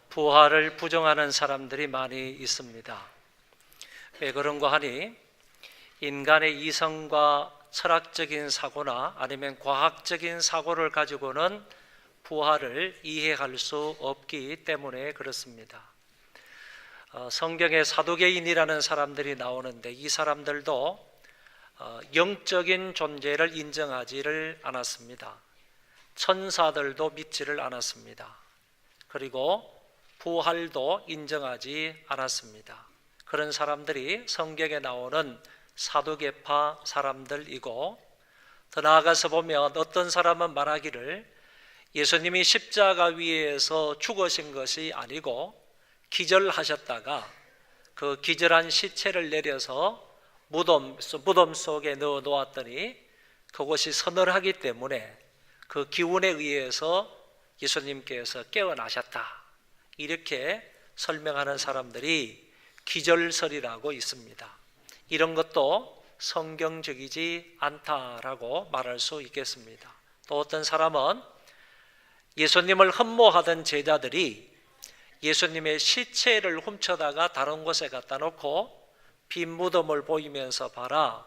부활을 부정하는 사람들이 많이 있습니다. 왜 그런가 하니 인간의 이성과 철학적인 사고나 아니면 과학적인 사고를 가지고는 부활을 이해할 수 없기 때문에 그렇습니다. 성경에 사두개인이라는 사람들이 나오는데 이 사람들도 영적인 존재를 인정하지를 않았습니다. 천사들도 믿지를 않았습니다. 그리고 부활도 인정하지 않았습니다. 그런 사람들이 성경에 나오는 사두개파 사람들이고, 더 나아가서 보면 어떤 사람은 말하기를 예수님이 십자가 위에서 죽으신 것이 아니고 기절하셨다가 그 기절한 시체를 내려서 무덤 속에 넣어 놓았더니 그곳이 서늘하기 때문에 그 기운에 의해서 예수님께서 깨어나셨다, 이렇게 설명하는 사람들이 기절설이라고 있습니다. 이런 것도 성경적이지 않다라고 말할 수 있겠습니다. 또 어떤 사람은 예수님을 흠모하던 제자들이 예수님의 시체를 훔쳐다가 다른 곳에 갖다 놓고 빈 무덤을 보이면서 봐라,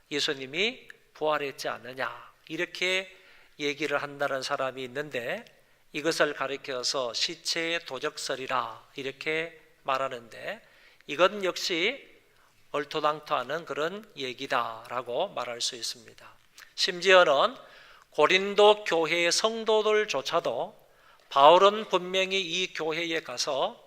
예수님이 부활했지 않느냐, 이렇게 얘기를 한다는 사람이 있는데, 이것을 가리켜서 시체의 도적설이라 이렇게 말하는데, 이건 역시 얼토당토하는 그런 얘기다라고 말할 수 있습니다. 심지어는 고린도 교회의 성도들조차도 바울은 분명히 이 교회에 가서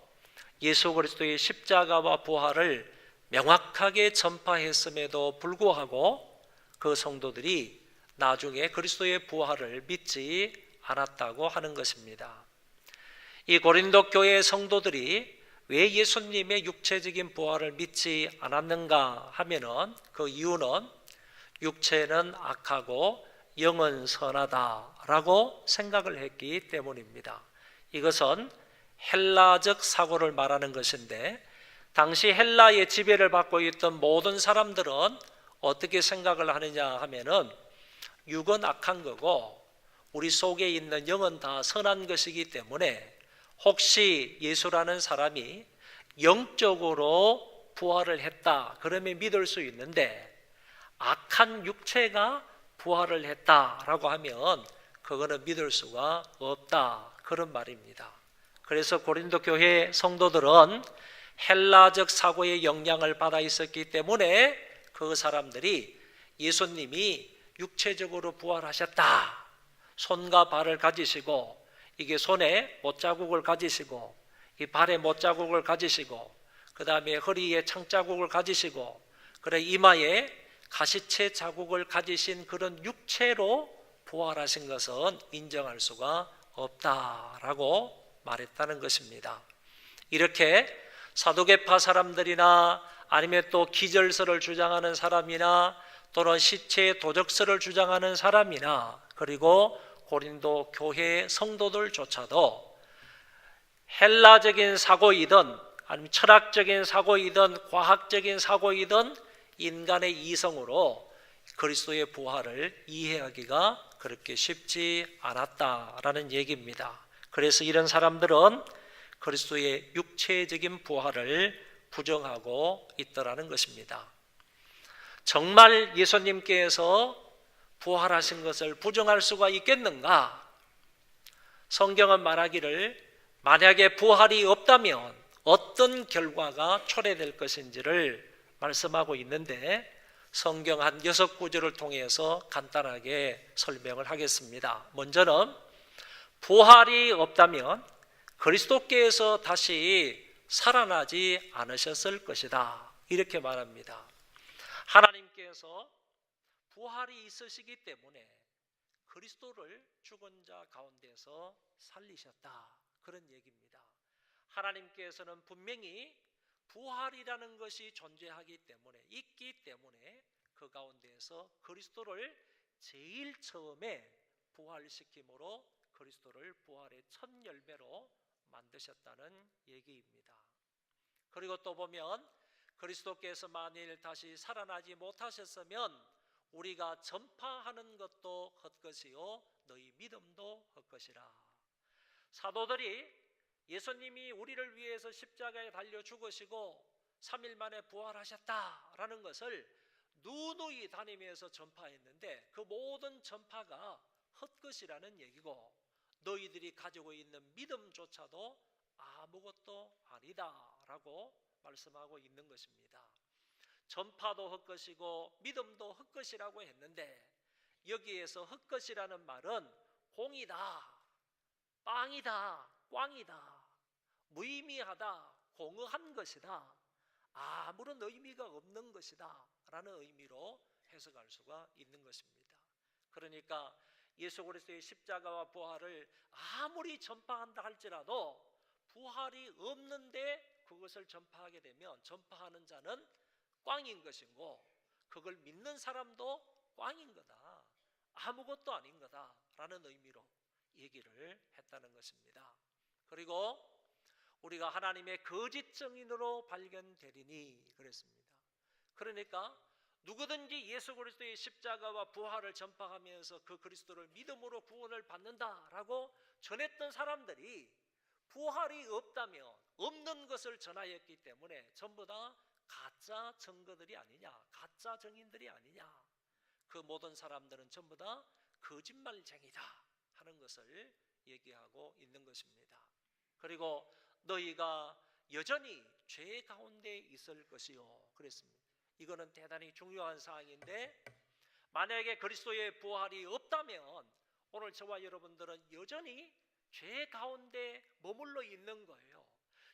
예수 그리스도의 십자가와 부활을 명확하게 전파했음에도 불구하고 그 성도들이 나중에 그리스도의 부활을 믿지 않았다고 하는 것입니다. 이 고린도 교회의 성도들이 왜 예수님의 육체적인 부활을 믿지 않았는가 하면은 그 이유는 육체는 악하고 영은 선하다라고 생각을 했기 때문입니다. 이것은 헬라적 사고를 말하는 것인데, 당시 헬라의 지배를 받고 있던 모든 사람들은 어떻게 생각을 하느냐 하면은 육은 악한 거고 우리 속에 있는 영은 다 선한 것이기 때문에 혹시 예수라는 사람이 영적으로 부활을 했다 그러면 믿을 수 있는데, 악한 육체가 부활을 했다라고 하면 그거는 믿을 수가 없다, 그런 말입니다. 그래서 고린도 교회 성도들은 헬라적 사고의 영향을 받아 있었기 때문에 그 사람들이 예수님이 육체적으로 부활하셨다, 손과 발을 가지시고 이게 손에 못자국을 가지시고 이 발에 못자국을 가지시고 그 다음에 허리에 창자국을 가지시고 그래 이마에 가시체 자국을 가지신 그런 육체로 부활하신 것은 인정할 수가 없다라고 말했다는 것입니다. 이렇게 사두개파 사람들이나 아니면 또 기절설을 주장하는 사람이나 또는 시체의 도적설을 주장하는 사람이나 그리고 고린도 교회 성도들조차도 헬라적인 사고이든 아니면 철학적인 사고이든 과학적인 사고이든 인간의 이성으로 그리스도의 부활을 이해하기가 그렇게 쉽지 않았다라는 얘기입니다. 그래서 이런 사람들은 그리스도의 육체적인 부활을 부정하고 있더라는 것입니다. 정말 예수님께서 부활하신 것을 부정할 수가 있겠는가? 성경은 말하기를 만약에 부활이 없다면 어떤 결과가 초래될 것인지를 말씀하고 있는데, 성경 한 6구절을 통해서 간단하게 설명을 하겠습니다. 먼저는 부활이 없다면 그리스도께서 다시 살아나지 않으셨을 것이다, 이렇게 말합니다. 하나님께서 부활이 있으시기 때문에 그리스도를 죽은 자 가운데서 살리셨다, 그런 얘기입니다. 하나님께서는 분명히 부활이라는 것이 존재하기 때문에 있기 때문에 그 가운데에서 그리스도를 제일 처음에 부활시킴으로 그리스도를 부활의 첫 열매로 만드셨다는 얘기입니다. 그리고 또 보면 그리스도께서 만일 다시 살아나지 못하셨으면 우리가 전파하는 것도 헛것이요 너희 믿음도 헛것이라. 사도들이 예수님이 우리를 위해서 십자가에 달려 죽으시고 3일 만에 부활하셨다라는 것을 누누이 다니면서 전파했는데 그 모든 전파가 헛것이라는 얘기고 너희들이 가지고 있는 믿음조차도 아무것도 아니다라고 말씀하고 있는 것입니다. 전파도 헛것이고 믿음도 헛것이라고 했는데 여기에서 헛것이라는 말은 공이다, 빵이다, 꽝이다, 무의미하다, 공허한 것이다, 아무런 의미가 없는 것이다 라는 의미로 해석할 수가 있는 것입니다. 그러니까 예수 그리스도의 십자가와 부활을 아무리 전파한다 할지라도 부활이 없는데 그것을 전파하게 되면 전파하는 자는 꽝인 것이고 그걸 믿는 사람도 꽝인 거다, 아무것도 아닌 거다라는 의미로 얘기를 했다는 것입니다. 그리고 우리가 하나님의 거짓 증인으로 발견되리니 그랬습니다. 그러니까 누구든지 예수 그리스도의 십자가와 부활을 전파하면서 그 그리스도를 믿음으로 구원을 받는다라고 전했던 사람들이 부활이 없다면 없는 것을 전하였기 때문에 전부 다 가짜 증거들이 아니냐, 가짜 증인들이 아니냐, 그 모든 사람들은 전부 다 거짓말쟁이다 하는 것을 얘기하고 있는 것입니다. 그리고 너희가 여전히 죄 가운데 있을 것이요 그랬습니다. 이거는 대단히 중요한 사항인데 만약에 그리스도의 부활이 없다면 오늘 저와 여러분들은 여전히 죄 가운데 머물러 있는 거예요.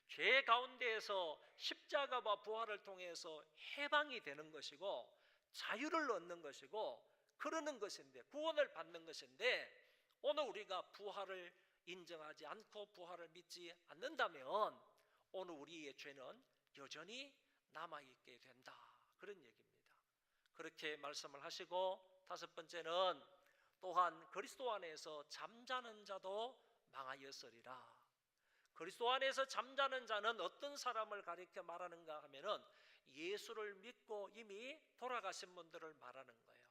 죄 가운데에서 십자가와 부활을 통해서 해방이 되는 것이고 자유를 얻는 것이고 그러는 것인데 구원을 받는 것인데 오늘 우리가 부활을 인정하지 않고 부활을 믿지 않는다면 오늘 우리의 죄는 여전히 남아있게 된다 그런 얘기입니다. 그렇게 말씀을 하시고 다섯 번째는 또한 그리스도 안에서 잠자는 자도 망하였으리라. 그리스도 안에서 잠자는 자는 어떤 사람을 가리켜 말하는가 하면은 예수를 믿고 이미 돌아가신 분들을 말하는 거예요.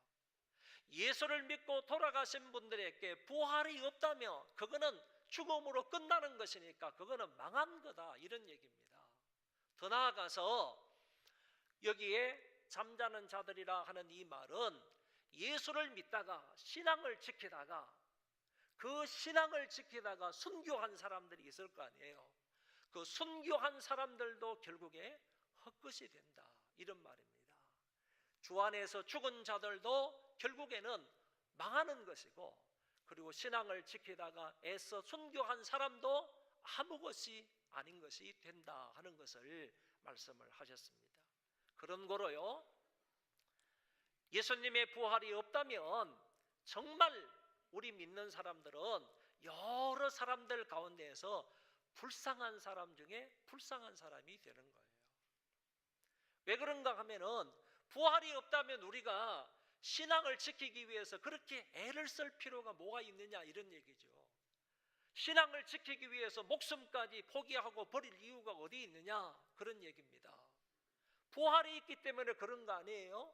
예수를 믿고 돌아가신 분들에게 부활이 없다면 그거는 죽음으로 끝나는 것이니까 그거는 망한 거다 이런 얘기입니다. 더 나아가서 여기에 잠자는 자들이라 하는 이 말은 예수를 믿다가 신앙을 지키다가 그 신앙을 지키다가 순교한 사람들이 있을 거 아니에요. 그 순교한 사람들도 결국에 헛것이 된다 이런 말입니다. 주 안에서 죽은 자들도 결국에는 망하는 것이고 그리고 신앙을 지키다가 애써 순교한 사람도 아무것이 아닌 것이 된다 하는 것을 말씀을 하셨습니다. 그런 거로요, 예수님의 부활이 없다면 정말 우리 믿는 사람들은 여러 사람들 가운데에서 불쌍한 사람 중에 불쌍한 사람이 되는 거예요. 왜 그런가 하면은 부활이 없다면 우리가 신앙을 지키기 위해서 그렇게 애를 쓸 필요가 뭐가 있느냐 이런 얘기죠. 신앙을 지키기 위해서 목숨까지 포기하고 버릴 이유가 어디 있느냐 그런 얘기입니다. 부활이 있기 때문에 그런 거 아니에요?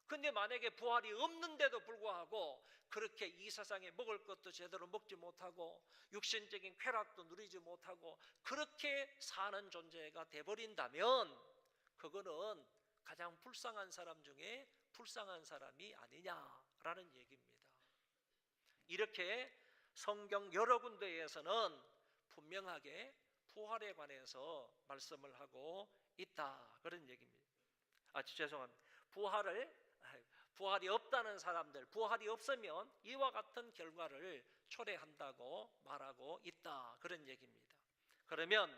근데 만약에 부활이 없는데도 불구하고 그렇게 이 세상에 먹을 것도 제대로 먹지 못하고 육신적인 쾌락도 누리지 못하고 그렇게 사는 존재가 돼버린다면 그거는 가장 불쌍한 사람 중에 불쌍한 사람이 아니냐라는 얘기입니다. 이렇게 성경 여러 군데에서는 분명하게 부활에 관해서 말씀을 하고 있다 그런 얘기입니다. 죄송합니다. 부활이 없다는 사람들, 부활이 없으면 이와 같은 결과를 초래한다고 말하고 있다 그런 얘기입니다. 그러면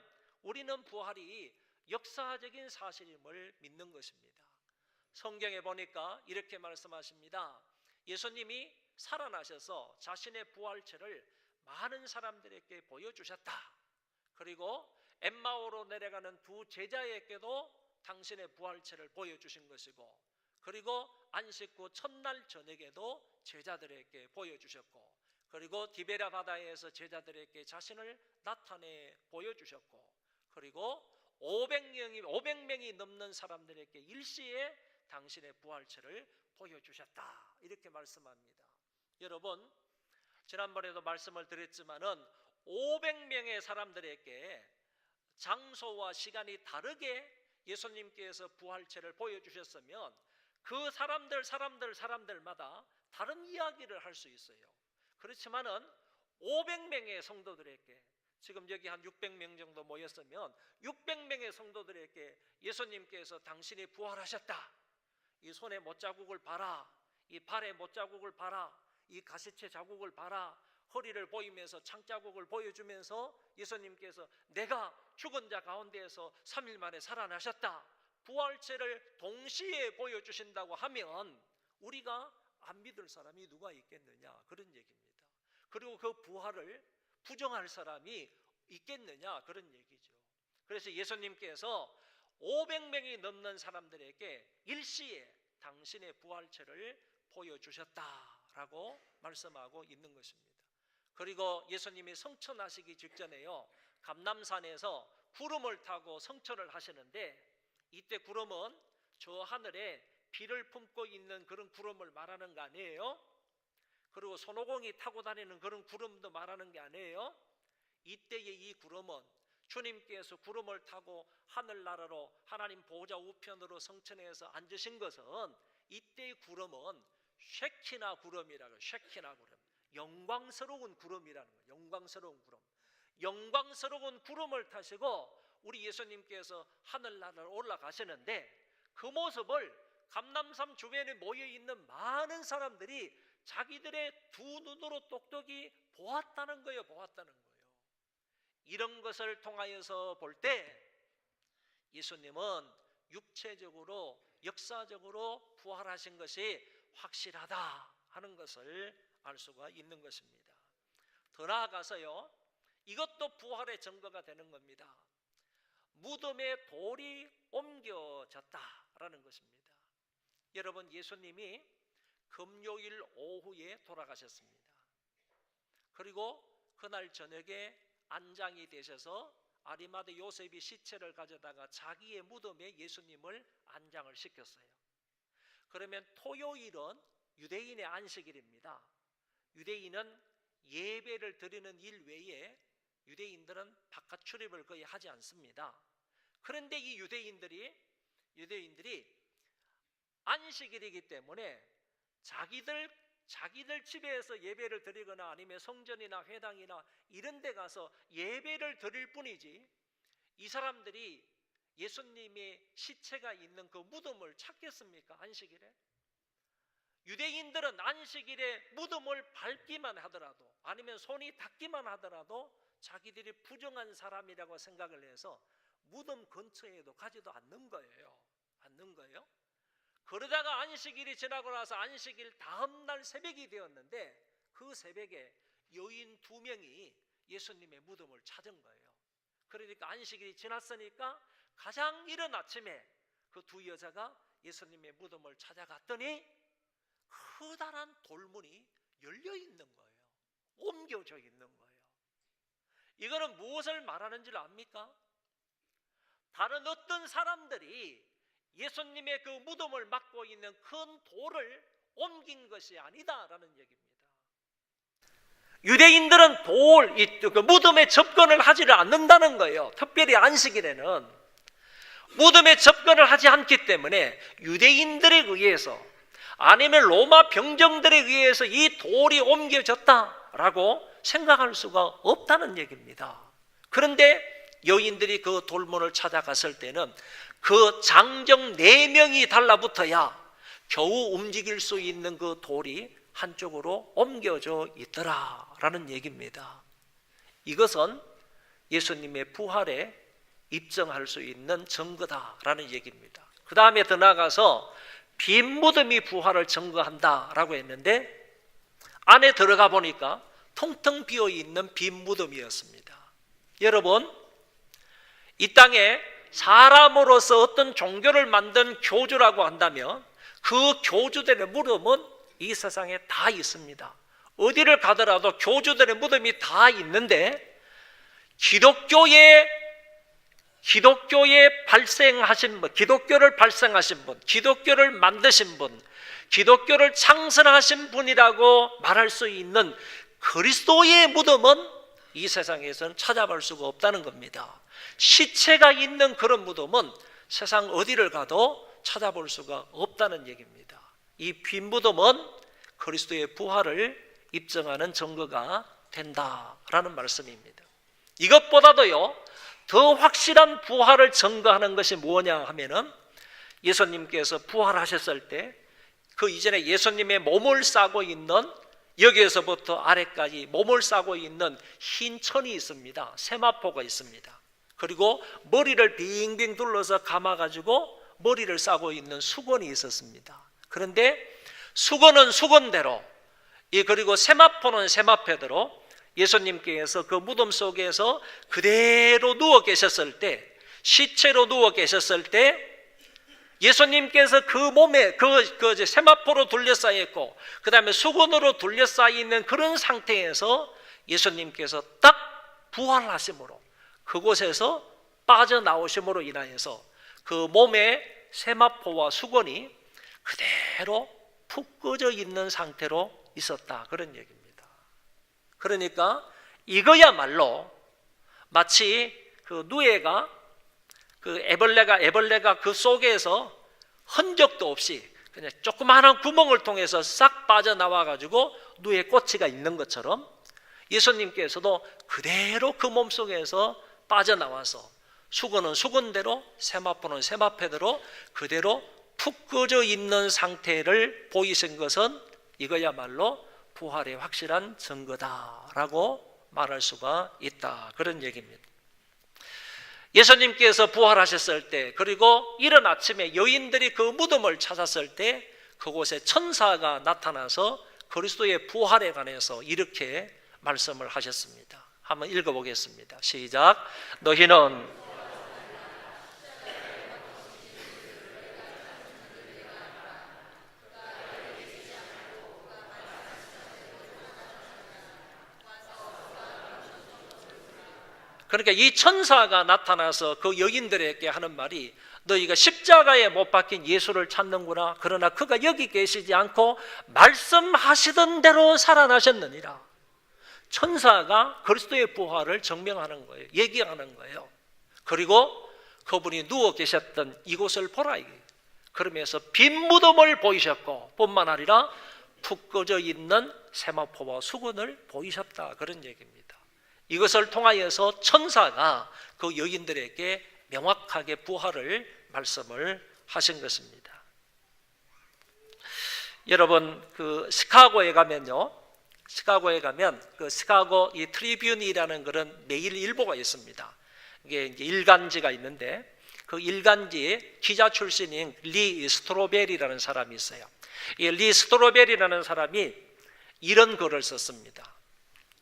우리는 부활이 역사적인 사실임을 믿는 것입니다. 성경에 보니까 이렇게 말씀하십니다. 예수님이 살아나셔서 자신의 부활체를 많은 사람들에게 보여주셨다. 그리고 엠마오로 내려가는 두 제자에게도 당신의 부활체를 보여주신 것이고 그리고 안식 후 첫날 저녁에도 제자들에게 보여주셨고 그리고 디베랴 바다에서 제자들에게 자신을 나타내 보여주셨고 그리고 500명이 넘는 사람들에게 일시에 당신의 부활체를 보여주셨다 이렇게 말씀합니다. 여러분 지난번에도 말씀을 드렸지만은 500명의 사람들에게 장소와 시간이 다르게 예수님께서 부활체를 보여주셨으면 그 사람들마다 다른 이야기를 할 수 있어요. 그렇지만은 500명의 성도들에게, 지금 여기 한 600명 정도 모였으면 600명의 성도들에게 예수님께서 당신이 부활하셨다, 이 손에 못자국을 봐라, 이 발에 못자국을 봐라, 이 가시체 자국을 봐라, 허리를 보이면서 창자국을 보여주면서 예수님께서 내가 죽은 자 가운데에서 3일 만에 살아나셨다, 부활체를 동시에 보여주신다고 하면 우리가 안 믿을 사람이 누가 있겠느냐, 그런 얘기입니다. 그리고 그 부활을 부정할 사람이 있겠느냐, 그런 얘기죠. 그래서 예수님께서 500명이 넘는 사람들에게 일시에 당신의 부활체를 보여주셨다라고 말씀하고 있는 것입니다. 그리고 예수님이 성천하시기 직전에요, 감람산에서 구름을 타고 성천을 하시는데, 이때 구름은 저 하늘에 비를 품고 있는 그런 구름을 말하는 거 아니에요? 그리고 손오공이 타고 다니는 그런 구름도 말하는 게 아니에요? 이때의 이 구름은 주님께서 구름을 타고 하늘나라로 하나님 보호자 우편으로 성천에서 앉으신 것은, 이때의 구름은 쉐키나 구름이라고, 쉐키나 구름, 영광스러운 구름이라는 거예요. 영광스러운 구름, 영광스러운 구름을 타시고 우리 예수님께서 하늘나라로 올라가시는데, 그 모습을 감람산 주변에 모여있는 많은 사람들이 자기들의 두 눈으로 똑똑히 보았다는 거예요. 보았다는 거예요. 이런 것을 통하여서 볼 때 예수님은 육체적으로 역사적으로 부활하신 것이 확실하다 하는 것을 알 수가 있는 것입니다. 더 나아가서요, 이것도 부활의 증거가 되는 겁니다. 무덤에 돌이 옮겨졌다라는 것입니다. 여러분, 예수님이 금요일 오후에 돌아가셨습니다. 그리고 그날 저녁에 안장이 되셔서 아리마대 요셉이 시체를 가져다가 자기의 무덤에 예수님을 안장을 시켰어요. 그러면 토요일은 유대인의 안식일입니다. 유대인은 예배를 드리는 일 외에 유대인들은 바깥 출입을 거의 하지 않습니다. 그런데 이 유대인들이 안식일이기 때문에 자기들 집에서 예배를 드리거나 아니면 성전이나 회당이나 이런 데 가서 예배를 드릴 뿐이지, 이 사람들이 예수님의 시체가 있는 그 무덤을 찾겠습니까? 안식일에? 유대인들은 안식일에 무덤을 밟기만 하더라도, 아니면 손이 닿기만 하더라도 자기들이 부정한 사람이라고 생각을 해서 무덤 근처에도 가지도 않는 거예요. 그러다가 안식일이 지나고 나서 안식일 다음 날 새벽이 되었는데, 그 새벽에 여인 2명이 예수님의 무덤을 찾은 거예요. 그러니까 안식일이 지났으니까 가장 이른 아침에 그 두 여자가 예수님의 무덤을 찾아갔더니 커다란 돌문이 열려 있는 거예요. 옮겨져 있는 거예요. 이거는 무엇을 말하는 줄 압니까? 다른 어떤 사람들이 예수님의 그 무덤을 막고 있는 큰 돌을 옮긴 것이 아니다라는 얘기입니다. 유대인들은 그 무덤에 접근을 하지를 않는다는 거예요. 특별히 안식일에는 무덤에 접근을 하지 않기 때문에 유대인들에 의해서 아니면 로마 병정들에 의해서 이 돌이 옮겨졌다라고 생각할 수가 없다는 얘기입니다. 그런데 여인들이 그 돌문을 찾아갔을 때는 그 장정 4명이 달라붙어야 겨우 움직일 수 있는 그 돌이 한쪽으로 옮겨져 있더라라는 얘기입니다. 이것은 예수님의 부활에 입증할 수 있는 증거다라는 얘기입니다. 그 다음에 더 나아가서 빈 무덤이 부활을 증거한다라고 했는데, 안에 들어가 보니까 텅텅 비어있는 빈 무덤이었습니다. 여러분, 이 땅에 사람으로서 어떤 종교를 만든 교주라고 한다면 그 교주들의 무덤은 이 세상에 다 있습니다. 어디를 가더라도 교주들의 무덤이 다 있는데, 기독교를 발생하신 분, 기독교를 만드신 분, 기독교를 창설하신 분이라고 말할 수 있는 그리스도의 무덤은 이 세상에서는 찾아볼 수가 없다는 겁니다. 시체가 있는 그런 무덤은 세상 어디를 가도 찾아볼 수가 없다는 얘기입니다. 이 빈 무덤은 그리스도의 부활을 입증하는 증거가 된다라는 말씀입니다. 이것보다도요, 더 확실한 부활을 증거하는 것이 뭐냐 하면은, 예수님께서 부활하셨을 때 그 이전에 예수님의 몸을 싸고 있는, 여기에서부터 아래까지 몸을 싸고 있는 흰 천이 있습니다. 세마포가 있습니다. 그리고 머리를 빙빙 둘러서 감아가지고 머리를 싸고 있는 수건이 있었습니다. 그런데 수건은 수건대로, 그리고 세마포는 세마포대로 예수님께서 그 무덤 속에서 그대로 누워 계셨을 때, 시체로 누워 계셨을 때, 예수님께서 그 몸에 그 세마포로 둘러싸여 있고 그 다음에 수건으로 둘러싸여 있는 그런 상태에서 예수님께서 딱 부활하심으로, 그곳에서 빠져나오심으로 인하여서 그 몸에 세마포와 수건이 그대로 푹 꺼져 있는 상태로 있었다, 그런 얘기입니다. 그러니까 이거야말로 마치 그 누에가 그 애벌레가 그 속에서 흔적도 없이 그냥 조그마한 구멍을 통해서 싹 빠져나와 가지고 누에 꼬치가 있는 것처럼, 예수님께서도 그대로 그 몸속에서 빠져나와서 수건은 수건대로, 세마포는 세마포대로 그대로 푹 꺼져 있는 상태를 보이신 것은 이거야말로 부활의 확실한 증거다라고 말할 수가 있다, 그런 얘기입니다. 예수님께서 부활하셨을 때, 그리고 이른 아침에 여인들이 그 무덤을 찾았을 때 그곳에 천사가 나타나서 그리스도의 부활에 관해서 이렇게 말씀을 하셨습니다. 한번 읽어보겠습니다. 시작. 너희는 그러니까 이 천사가 나타나서 그 여인들에게 하는 말이, 너희가 십자가에 못 박힌 예수를 찾는구나. 그러나 그가 여기 계시지 않고 말씀하시던 대로 살아나셨느니라. 천사가 그리스도의 부활을 증명하는 거예요. 얘기하는 거예요. 그리고 그분이 누워 계셨던 이곳을 보라. 그러면서 빈 무덤을 보이셨고 뿐만 아니라 푹 꺼져 있는 세마포와 수건을 보이셨다, 그런 얘기입니다. 이것을 통하여서 천사가 그 여인들에게 명확하게 부활을 말씀을 하신 것입니다. 여러분, 그 시카고에 가면 그 시카고 이 트리뷴이라는 그런 매일 일보가 있습니다. 이게 이제 일간지가 있는데, 그 일간지의 기자 출신인 리 스트로벨이라는 사람이 있어요. 이 리 스트로벨이라는 사람이 이런 글을 썼습니다.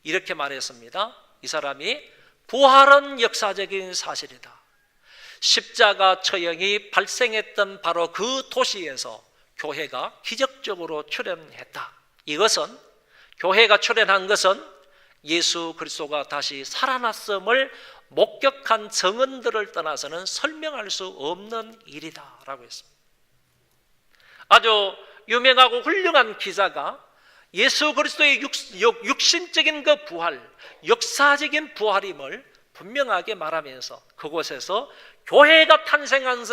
이렇게 말했습니다. 이 사람이, 부활은 역사적인 사실이다. 십자가 처형이 발생했던 바로 그 도시에서 교회가 기적적으로 출현했다. 이것은, 교회가 출현한 것은 예수 그리스도가 다시 살아났음을 목격한 증언들을 떠나서는 설명할 수 없는 일이다 라고 했습니다. 아주 유명하고 훌륭한 기자가 예수 그리스도의 육신적인 그 부활, 역사적인 부활임을 분명하게 말하면서 그곳에서 교회가 탄생한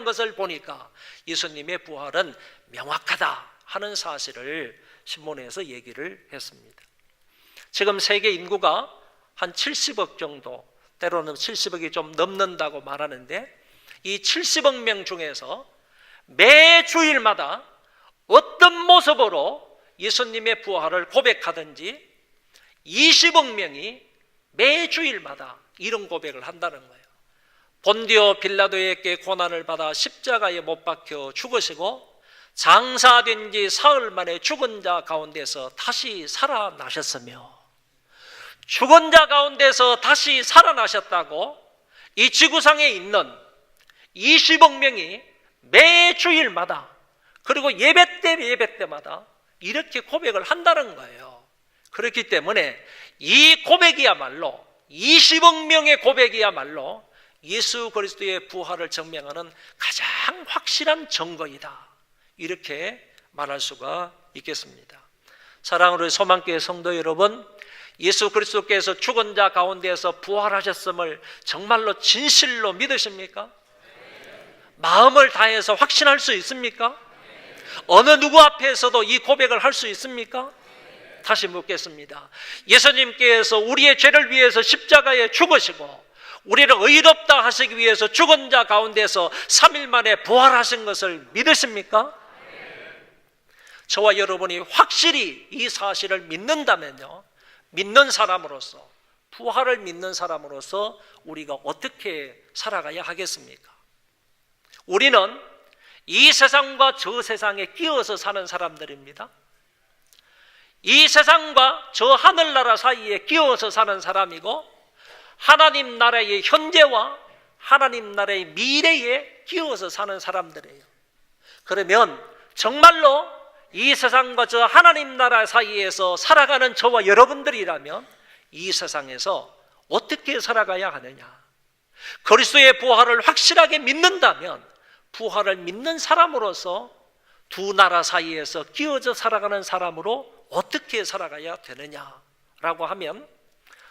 것을 보니까 예수님의 부활은 명확하다 하는 사실을 신문에서 얘기를 했습니다. 지금 세계 인구가 한 70억 정도, 때로는 70억이 좀 넘는다고 말하는데, 이 70억 명 중에서 매 주일마다 어떤 모습으로 예수님의 부활을 고백하든지 20억 명이 매 주일마다 이런 고백을 한다는 거예요. 본디오 빌라도에게 고난을 받아 십자가에 못 박혀 죽으시고 장사된 지 사흘 만에 죽은 자 가운데서 다시 살아나셨으며, 죽은 자 가운데서 다시 살아나셨다고 이 지구상에 있는 20억 명이 매 주일마다, 그리고 예배 때마다 이렇게 고백을 한다는 거예요. 그렇기 때문에 이 고백이야말로, 20억 명의 고백이야말로 예수 그리스도의 부활을 증명하는 가장 확실한 증거이다, 이렇게 말할 수가 있겠습니다. 사랑하는 소망교회 성도 여러분, 예수 그리스도께서 죽은 자 가운데에서 부활하셨음을 정말로 진실로 믿으십니까? 마음을 다해서 확신할 수 있습니까? 어느 누구 앞에서도 이 고백을 할 수 있습니까? 다시 묻겠습니다. 예수님께서 우리의 죄를 위해서 십자가에 죽으시고 우리를 의롭다 하시기 위해서 죽은 자 가운데서 3일 만에 부활하신 것을 믿으십니까? 저와 여러분이 확실히 이 사실을 믿는다면요, 믿는 사람으로서, 부활을 믿는 사람으로서 우리가 어떻게 살아가야 하겠습니까? 우리는 이 세상과 저 세상에 끼어서 사는 사람들입니다. 이 세상과 저 하늘나라 사이에 끼어서 사는 사람이고, 하나님 나라의 현재와 하나님 나라의 미래에 끼어서 사는 사람들이에요. 그러면 정말로 이 세상과 저 하나님 나라 사이에서 살아가는 저와 여러분들이라면 이 세상에서 어떻게 살아가야 하느냐? 그리스도의 부활을 확실하게 믿는다면 부활을 믿는 사람으로서 두 나라 사이에서 끼어져 살아가는 사람으로 어떻게 살아가야 되느냐라고 하면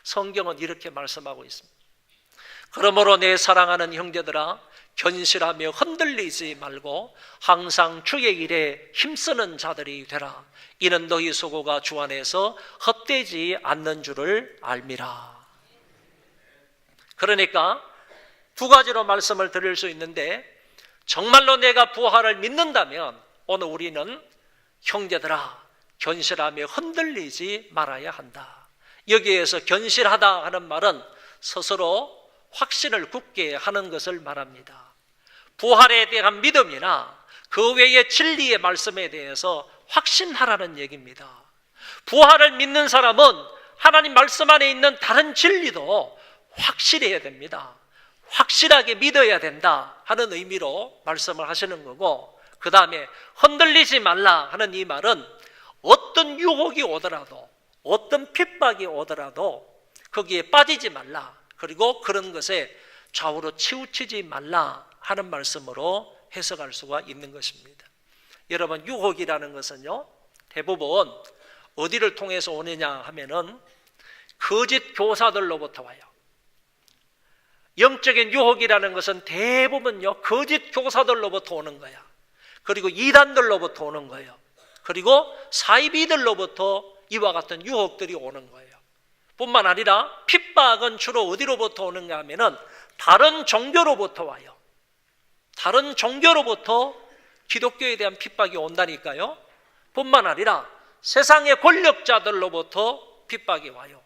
성경은 이렇게 말씀하고 있습니다. 그러므로 내 사랑하는 형제들아, 견실하며 흔들리지 말고 항상 주의 일에 힘쓰는 자들이 되라. 이는 너희 수고가 주 안에서 헛되지 않는 줄을 알미라. 그러니까 두 가지로 말씀을 드릴 수 있는데, 정말로 내가 부활을 믿는다면 오늘 우리는 형제들아, 견실하며 흔들리지 말아야 한다. 여기에서 견실하다 하는 말은 스스로 확신을 굳게 하는 것을 말합니다. 부활에 대한 믿음이나 그 외의 진리의 말씀에 대해서 확신하라는 얘기입니다. 부활을 믿는 사람은 하나님 말씀 안에 있는 다른 진리도 확실해야 됩니다. 확실하게 믿어야 된다 하는 의미로 말씀을 하시는 거고, 그 다음에 흔들리지 말라 하는 이 말은 어떤 유혹이 오더라도, 어떤 핍박이 오더라도 거기에 빠지지 말라, 그리고 그런 것에 좌우로 치우치지 말라 하는 말씀으로 해석할 수가 있는 것입니다. 여러분, 유혹이라는 것은요, 대부분 어디를 통해서 오느냐 하면은 거짓 교사들로부터 와요. 영적인 유혹이라는 것은 대부분요, 거짓 교사들로부터 오는 거야. 그리고 이단들로부터 오는 거예요. 그리고 사이비들로부터 이와 같은 유혹들이 오는 거예요. 뿐만 아니라 핍박은 주로 어디로부터 오는가 하면은 다른 종교로부터 와요. 다른 종교로부터 기독교에 대한 핍박이 온다니까요. 뿐만 아니라 세상의 권력자들로부터 핍박이 와요.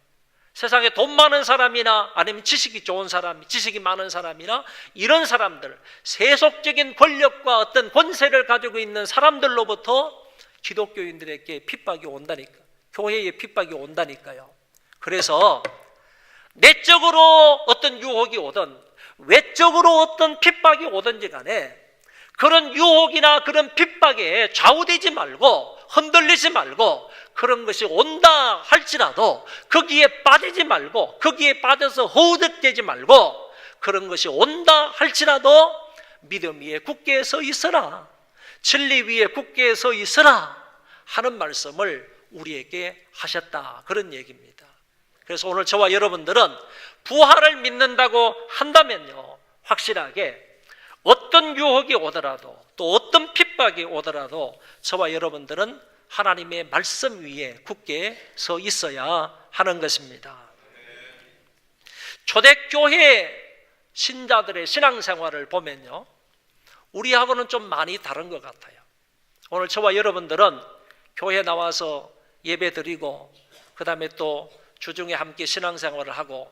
세상에 돈 많은 사람이나 아니면 지식이 좋은 사람, 지식이 많은 사람이나 이런 사람들, 세속적인 권력과 어떤 권세를 가지고 있는 사람들로부터 기독교인들에게 핍박이 온다니까, 교회에 핍박이 온다니까요. 그래서 내적으로 어떤 유혹이 오든 외적으로 어떤 핍박이 오든지 간에 그런 유혹이나 그런 핍박에 좌우되지 말고 흔들리지 말고, 그런 것이 온다 할지라도 거기에 빠지지 말고, 거기에 빠져서 허우적대지 말고, 그런 것이 온다 할지라도 믿음 위에 굳게 서 있어라, 진리 위에 굳게 서 있어라 하는 말씀을 우리에게 하셨다, 그런 얘기입니다. 그래서 오늘 저와 여러분들은 부활을 믿는다고 한다면요, 확실하게 어떤 유혹이 오더라도 또 어떤 핍박이 오더라도 저와 여러분들은 하나님의 말씀 위에 굳게 서 있어야 하는 것입니다. 초대교회 신자들의 신앙생활을 보면요, 우리하고는 좀 많이 다른 것 같아요. 오늘 저와 여러분들은 교회 나와서 예배 드리고 그 다음에 또 주중에 함께 신앙생활을 하고,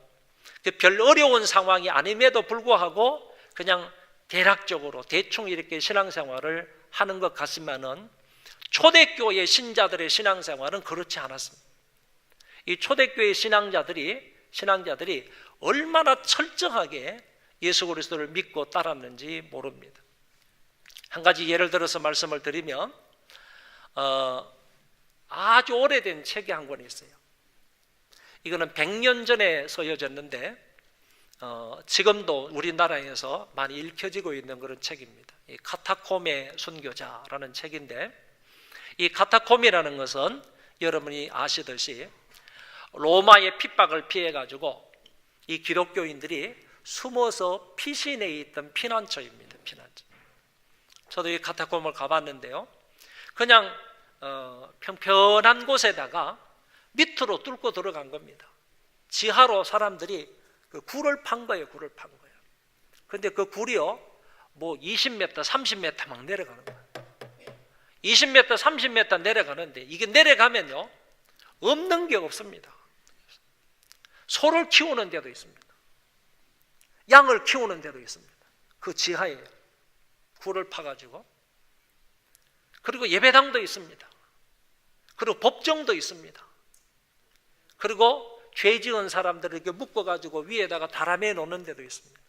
별 어려운 상황이 아님에도 불구하고 그냥 대략적으로 대충 이렇게 신앙생활을 하는 것 같지만은 초대교회 신자들의 신앙생활은 그렇지 않았습니다. 이 초대교회 신앙자들이 얼마나 철저하게 예수 그리스도를 믿고 따랐는지 모릅니다. 한 가지 예를 들어서 말씀을 드리면 아주 오래된 책이 한 권 있어요. 이거는 100년 전에 쓰여졌는데 지금도 우리나라에서 많이 읽혀지고 있는 그런 책입니다. 이 카타콤의 순교자라는 책인데, 이 카타콤이라는 것은 여러분이 아시듯이 로마의 핍박을 피해가지고 이 기독교인들이 숨어서 피신해 있던 피난처입니다. 피난처. 저도 이 카타콤을 가봤는데요. 그냥 평평한 곳에다가 밑으로 뚫고 들어간 겁니다. 지하로 사람들이 그 굴을 판 거예요. 굴을 판 거예요. 근데 그 굴이요, 뭐 20m, 30m 막 내려가는 거예요. 20m, 30m 내려가는데 이게 내려가면요, 없는 게 없습니다. 소를 키우는 데도 있습니다. 양을 키우는 데도 있습니다. 그 지하에 굴을 파가지고. 그리고 예배당도 있습니다. 그리고 법정도 있습니다. 그리고 죄 지은 사람들을 이렇게 묶어가지고 위에다가 달아매 놓는 데도 있습니다.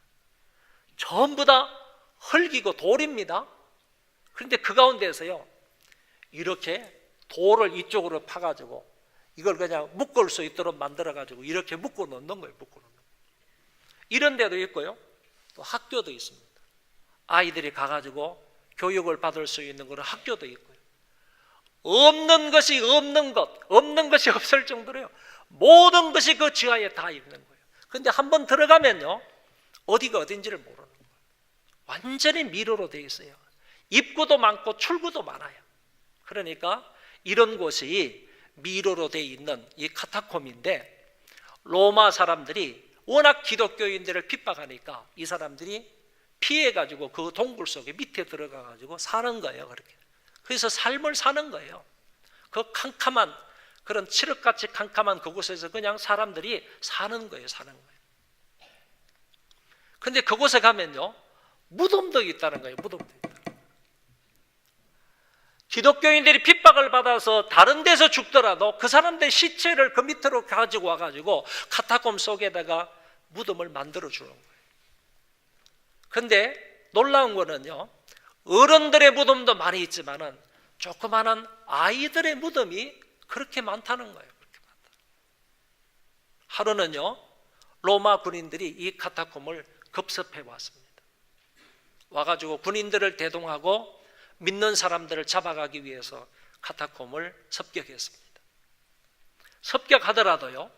전부 다 흙이고 돌입니다. 그런데 그 가운데서요, 이렇게 돌을 이쪽으로 파가지고 이걸 그냥 묶을 수 있도록 만들어가지고 이렇게 묶어 놓는 거예요. 묶어 놓는 거예요. 이런 데도 있고요, 또 학교도 있습니다. 아이들이 가가지고 교육을 받을 수 있는 그런 학교도 있고요. 없는 것이 없는 것, 없는 것이 없을 정도로요, 모든 것이 그 지하에 다 있는 거예요. 근데 한번 들어가면요, 어디가 어딘지를 모르는 거예요. 완전히 미로로 되어 있어요. 입구도 많고 출구도 많아요. 그러니까 이런 곳이 미로로 되어 있는 이 카타콤인데, 로마 사람들이 워낙 기독교인들을 핍박하니까 이 사람들이 피해가지고 그 동굴 속에 밑에 들어가가지고 사는 거예요. 그렇게. 그래서 삶을 사는 거예요. 그 캄캄한, 그런 칠흑같이 캄캄한 그곳에서 그냥 사람들이 사는 거예요. 사는 거예요. 근데 그곳에 가면요, 무덤도 있다는 거예요. 무덤도 있다. 기독교인들이 핍박을 받아서 다른 데서 죽더라도 그 사람들 시체를 그 밑으로 가지고 와가지고 카타콤 속에다가 무덤을 만들어 주는 거예요. 근데 놀라운 거는요, 어른들의 무덤도 많이 있지만은 조그마한 아이들의 무덤이 그렇게 많다는 거예요. 그렇게 많다. 하루는요, 로마 군인들이 이 카타콤을 급습해 왔습니다. 와가지고 군인들을 대동하고 믿는 사람들을 잡아가기 위해서 카타콤을 습격했습니다. 습격하더라도요,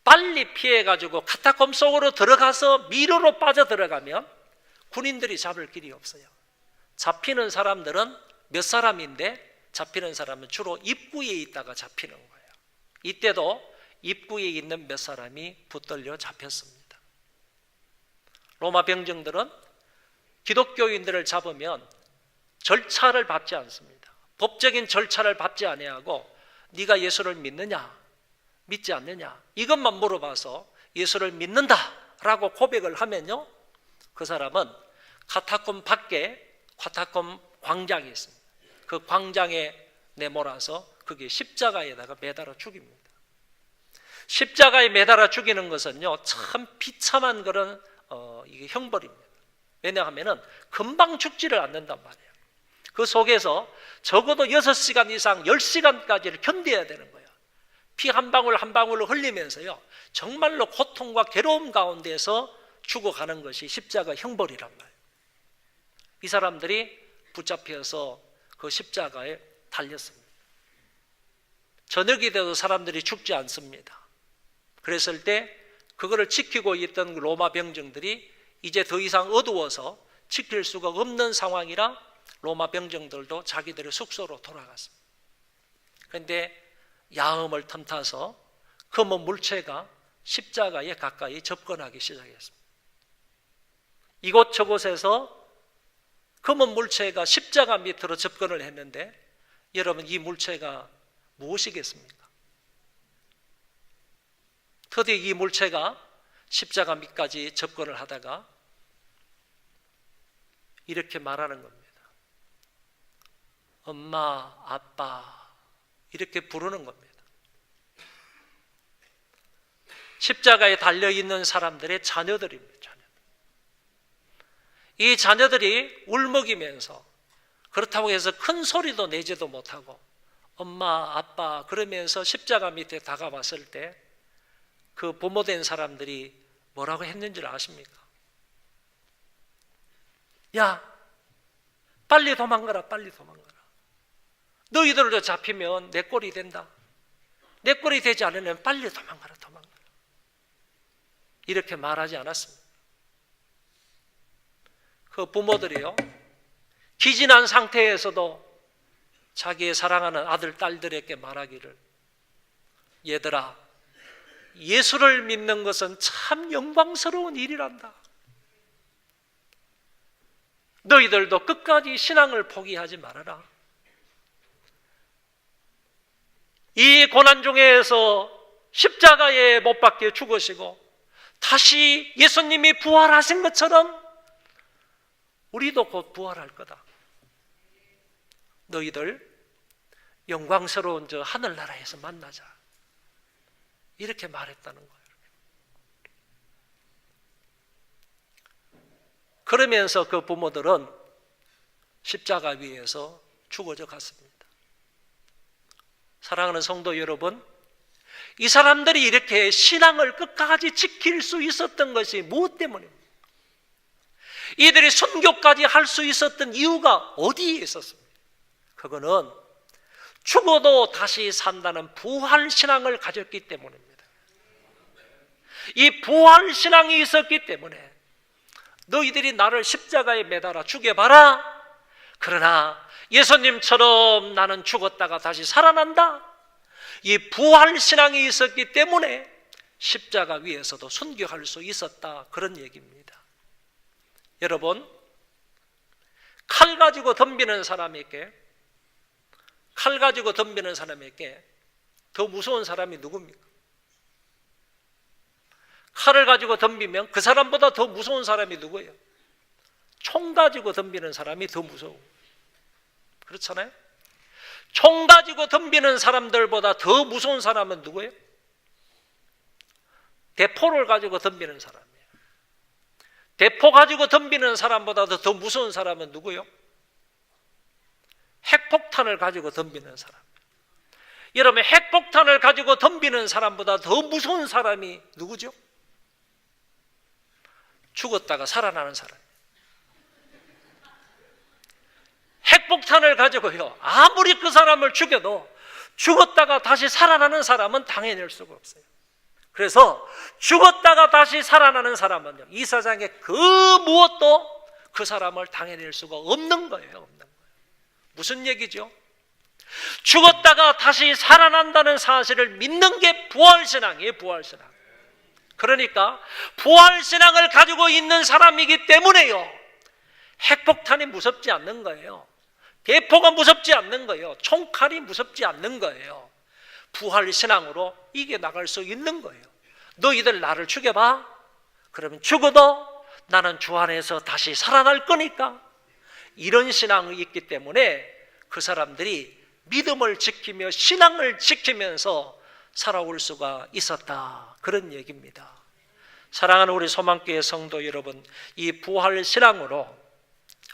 빨리 피해가지고 카타콤 속으로 들어가서 미로로 빠져들어가면 군인들이 잡을 길이 없어요. 잡히는 사람들은 몇 사람인데, 잡히는 사람은 주로 입구에 있다가 잡히는 거예요. 이때도 입구에 있는 몇 사람이 붙들려 잡혔습니다. 로마 병정들은 기독교인들을 잡으면 절차를 밟지 않습니다. 법적인 절차를 밟지 아니하고 네가 예수를 믿느냐 믿지 않느냐 이것만 물어봐서 예수를 믿는다라고 고백을 하면요, 그 사람은 카타콤 밖에 카타콤 광장이 있습니다. 그 광장에 내몰아서 그게 십자가에다가 매달아 죽입니다. 십자가에 매달아 죽이는 것은요, 참 비참한 그런 이게 형벌입니다. 왜냐하면은 금방 죽지를 않는단 말이에요. 그 속에서 적어도 6시간 이상 10시간까지를 견뎌야 되는 거예요. 피 한 방울 한 방울을 흘리면서요, 정말로 고통과 괴로움 가운데서 죽어가는 것이 십자가 형벌이란 말이에요. 이 사람들이 붙잡혀서 그 십자가에 달렸습니다. 저녁이 돼도 사람들이 죽지 않습니다. 그랬을 때 그거를 지키고 있던 로마 병정들이 이제 더 이상 어두워서 지킬 수가 없는 상황이라 로마 병정들도 자기들의 숙소로 돌아갔습니다. 그런데 야음을 틈타서 검은 물체가 십자가에 가까이 접근하기 시작했습니다. 이곳저곳에서 검은 물체가 십자가 밑으로 접근을 했는데, 여러분 이 물체가 무엇이겠습니까? 드디어 이 물체가 십자가 밑까지 접근을 하다가 이렇게 말하는 겁니다. 엄마, 아빠 이렇게 부르는 겁니다. 십자가에 달려있는 사람들의 자녀들입니다. 이 자녀들이 울먹이면서, 그렇다고 해서 큰 소리도 내지도 못하고 엄마, 아빠 그러면서 십자가 밑에 다가왔을 때 그 부모된 사람들이 뭐라고 했는지 아십니까? 야, 빨리 도망가라, 빨리 도망가라. 너희들도 잡히면 내 꼴이 된다. 내 꼴이 되지 않으면 빨리 도망가라. 이렇게 말하지 않았습니다. 그 부모들이요, 기진한 상태에서도 자기의 사랑하는 아들, 딸들에게 말하기를, 얘들아, 예수를 믿는 것은 참 영광스러운 일이란다. 너희들도 끝까지 신앙을 포기하지 말아라. 이 고난 중에서 십자가에 못 박혀 죽으시고 다시 예수님이 부활하신 것처럼 우리도 곧 부활할 거다. 너희들 영광스러운 저 하늘나라에서 만나자. 이렇게 말했다는 거예요. 그러면서 그 부모들은 십자가 위에서 죽어져 갔습니다. 사랑하는 성도 여러분, 이 사람들이 이렇게 신앙을 끝까지 지킬 수 있었던 것이 무엇 때문입니까? 이들이 선교까지 할 수 있었던 이유가 어디에 있었습니까? 그거는 죽어도 다시 산다는 부활신앙을 가졌기 때문입니다. 이 부활신앙이 있었기 때문에 너희들이 나를 십자가에 매달아 죽여봐라. 그러나 예수님처럼 나는 죽었다가 다시 살아난다. 이 부활신앙이 있었기 때문에 십자가 위에서도 순교할 수 있었다. 그런 얘기입니다. 여러분, 칼 가지고 덤비는 사람에게 더 무서운 사람이 누굽니까? 칼을 가지고 덤비면 그 사람보다 더 무서운 사람이 누구예요? 총 가지고 덤비는 사람이 더 무서워. 그렇잖아요? 총 가지고 덤비는 사람들보다 더 무서운 사람은 누구예요? 대포를 가지고 덤비는 사람이에요. 대포 가지고 덤비는 사람보다 더 무서운 사람은 누구예요? 핵폭탄을 가지고 덤비는 사람. 여러분, 핵폭탄을 가지고 덤비는 사람보다 더 무서운 사람이 누구죠? 죽었다가 살아나는 사람. 핵폭탄을 가지고요, 아무리 그 사람을 죽여도 죽었다가 다시 살아나는 사람은 당해낼 수가 없어요. 그래서 죽었다가 다시 살아나는 사람은요, 이 세상에 그 무엇도 그 사람을 당해낼 수가 없는 거예요. 무슨 얘기죠? 죽었다가 다시 살아난다는 사실을 믿는 게 부활신앙이에요. 부활신앙. 그러니까 부활신앙을 가지고 있는 사람이기 때문에요, 핵폭탄이 무섭지 않는 거예요. 대포가 무섭지 않는 거예요. 총칼이 무섭지 않는 거예요. 부활신앙으로 이겨나갈 수 있는 거예요. 너희들 나를 죽여봐. 그러면 죽어도 나는 주 안에서 다시 살아날 거니까. 이런 신앙이 있기 때문에 그 사람들이 믿음을 지키며 신앙을 지키면서 살아올 수가 있었다. 그런 얘기입니다. 사랑하는 우리 소망교회 성도 여러분, 이 부활신앙으로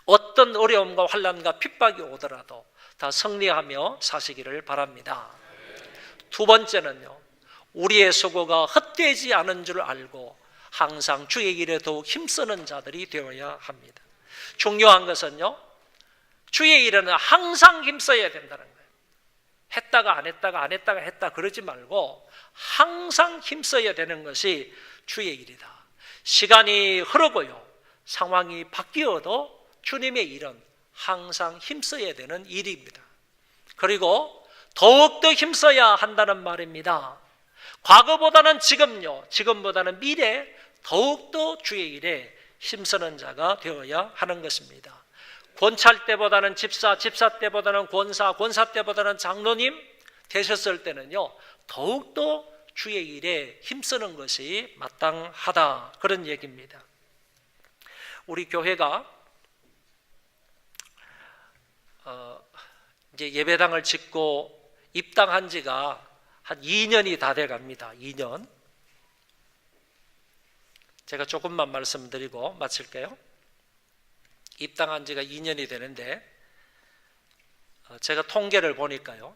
어떤 어려움과 환난과 핍박이 오더라도 다 승리하며 사시기를 바랍니다. 두 번째는요, 우리의 수고가 헛되지 않은 줄 알고 항상 주의 일에 더욱 힘쓰는 자들이 되어야 합니다. 중요한 것은요, 주의 일에는 항상 힘써야 된다는 거예요. 했다가 안 했다가 안 했다가 했다 그러지 말고 항상 힘써야 되는 것이 주의 일이다. 시간이 흐르고요, 상황이 바뀌어도 주님의 일은 항상 힘써야 되는 일입니다. 그리고 더욱더 힘써야 한다는 말입니다. 과거보다는 지금요, 지금보다는 미래 더욱더 주의 일에 힘쓰는 자가 되어야 하는 것입니다. 권찰 때보다는 집사, 집사 때보다는 권사, 권사 때보다는 장로님 되셨을 때는요, 더욱더 주의 일에 힘쓰는 것이 마땅하다. 그런 얘기입니다. 우리 교회가 이제 예배당을 짓고 입당한 지가 한 2년이 다 돼 갑니다. 2년. 제가 조금만 말씀드리고 마칠게요. 입당한 지가 2년이 되는데 제가 통계를 보니까요,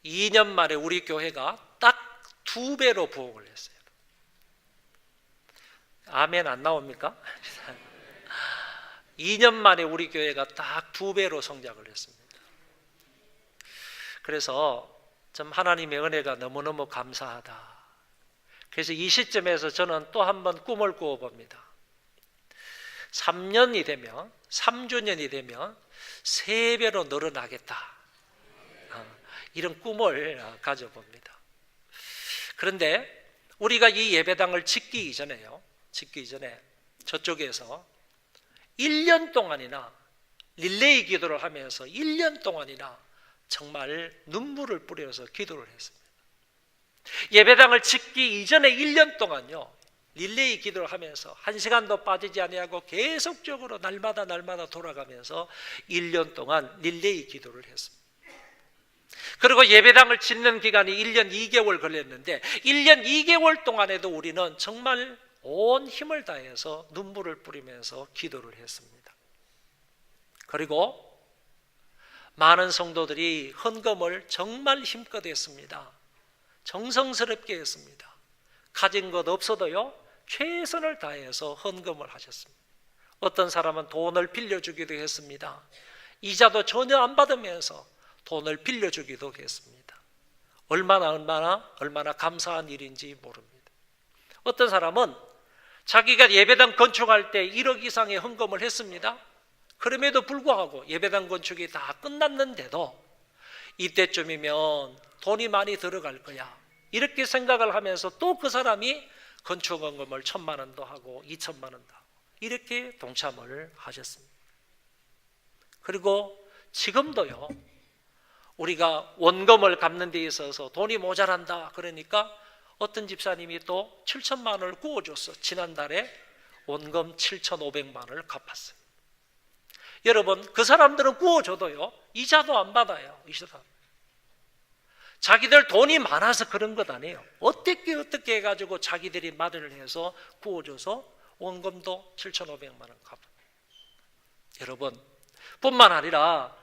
2년 만에 우리 교회가 딱 2배로 부흥을 했어요. 아멘 안 나옵니까? 2년 만에 우리 교회가 딱 2배로 성장을 했습니다. 그래서 좀 하나님의 은혜가 너무너무 감사하다. 그래서 이 시점에서 저는 또 한 번 꿈을 꾸어봅니다. 3년이 되면, 3주년이 되면 3배로 늘어나겠다. 이런 꿈을 가져봅니다. 그런데 우리가 이 예배당을 짓기 전에 저쪽에서 1년 동안이나 릴레이 기도를 하면서 1년 동안이나 정말 눈물을 뿌려서 기도를 했습니다. 예배당을 짓기 이전에 1년 동안요, 릴레이 기도를 하면서 1시간도 빠지지 아니하고 계속적으로 날마다 돌아가면서 1년 동안 릴레이 기도를 했습니다. 그리고 예배당을 짓는 기간이 1년 2개월 걸렸는데 1년 2개월 동안에도 우리는 정말 온 힘을 다해서 눈물을 뿌리면서 기도를 했습니다. 그리고 많은 성도들이 헌금을 정말 힘껏 했습니다. 정성스럽게 했습니다. 가진 것 없어도요, 최선을 다해서 헌금을 하셨습니다. 어떤 사람은 돈을 빌려주기도 했습니다. 이자도 전혀 안 받으면서 돈을 빌려주기도 했습니다. 얼마나 감사한 일인지 모릅니다. 어떤 사람은 자기가 예배당 건축할 때 1억 이상의 헌금을 했습니다. 그럼에도 불구하고 예배당 건축이 다 끝났는데도 이때쯤이면 돈이 많이 들어갈 거야, 이렇게 생각을 하면서 또 그 사람이 건축 헌금을 1,000만 원도 하고 2,000만 원도 하고 이렇게 동참을 하셨습니다. 그리고 지금도요, 우리가 원금을 갚는 데 있어서 돈이 모자란다 그러니까 어떤 집사님이 또 7천만 원을 구워줬어. 지난달에 원금 7,500만 원을 갚았어요. 여러분, 그 사람들은 구워줘도요, 이자도 안 받아요. 이자도. 자기들 돈이 많아서 그런 것 아니에요. 어떻게 해가지고 자기들이 마련을 해서 구워줘서 원금도 7,500만 원 갚아요. 여러분, 뿐만 아니라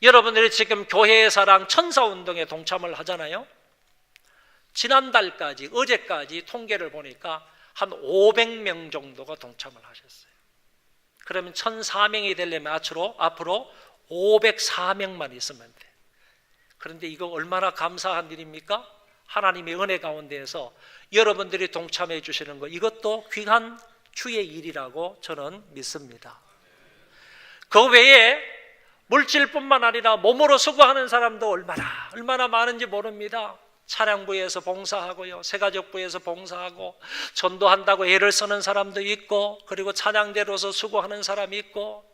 여러분들이 지금 교회의 사랑 천사운동에 동참을 하잖아요. 지난달까지, 어제까지 통계를 보니까 한 500명 정도가 동참을 하셨어요. 그러면 1,004명이 되려면 앞으로 504명만 있으면 돼. 그런데 이거 얼마나 감사한 일입니까? 하나님의 은혜 가운데에서 여러분들이 동참해 주시는 거, 이것도 귀한 주의 일이라고 저는 믿습니다. 그 외에 물질뿐만 아니라 몸으로 수고하는 사람도 얼마나 많은지 모릅니다. 차량부에서 봉사하고요, 새가족부에서 봉사하고, 전도한다고 애를 쓰는 사람도 있고, 그리고 찬양대로서 수고하는 사람이 있고,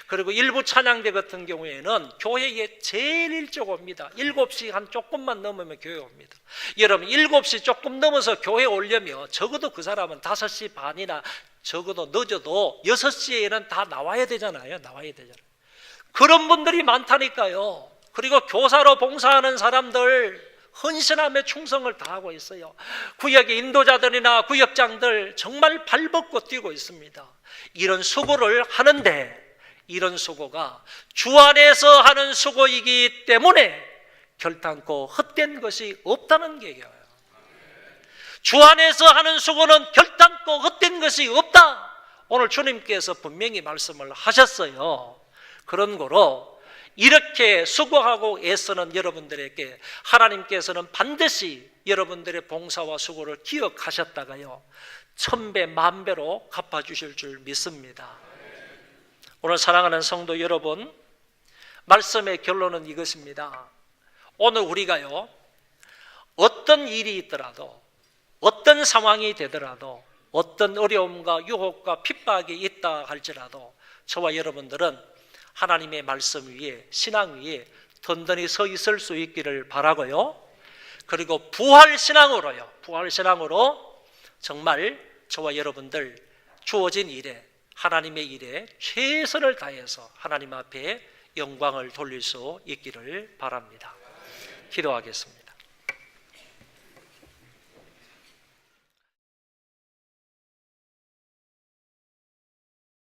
그리고 일부 찬양대 같은 경우에는 교회에 제일 일찍 옵니다. 7시 한 조금만 넘으면 교회 옵니다. 여러분, 7시 조금 넘어서 교회 오려면 적어도 그 사람은 5시 반이나 적어도 늦어도 6시에는 다 나와야 되잖아요. 그런 분들이 많다니까요. 그리고 교사로 봉사하는 사람들 헌신함에 충성을 다하고 있어요. 구역의 인도자들이나 구역장들 정말 발벗고 뛰고 있습니다. 이런 수고를 하는데, 이런 수고가 주 안에서 하는 수고이기 때문에 결단코 헛된 것이 없다는 얘기예요. 주 안에서 하는 수고는 결단코 헛된 것이 없다. 오늘 주님께서 분명히 말씀을 하셨어요. 그런 거로 이렇게 수고하고 애쓰는 여러분들에게 하나님께서는 반드시 여러분들의 봉사와 수고를 기억하셨다가요, 1000배, 10,000배로 갚아주실 줄 믿습니다. 오늘 사랑하는 성도 여러분, 말씀의 결론은 이것입니다. 오늘 우리가요, 어떤 일이 있더라도, 어떤 상황이 되더라도, 어떤 어려움과 유혹과 핍박이 있다 할지라도 저와 여러분들은 하나님의 말씀 위에, 신앙 위에 든든히 서 있을 수 있기를 바라고요. 그리고 부활신앙으로 정말 저와 여러분들 주어진 일에, 하나님의 일에 최선을 다해서 하나님 앞에 영광을 돌릴 수 있기를 바랍니다. 기도하겠습니다.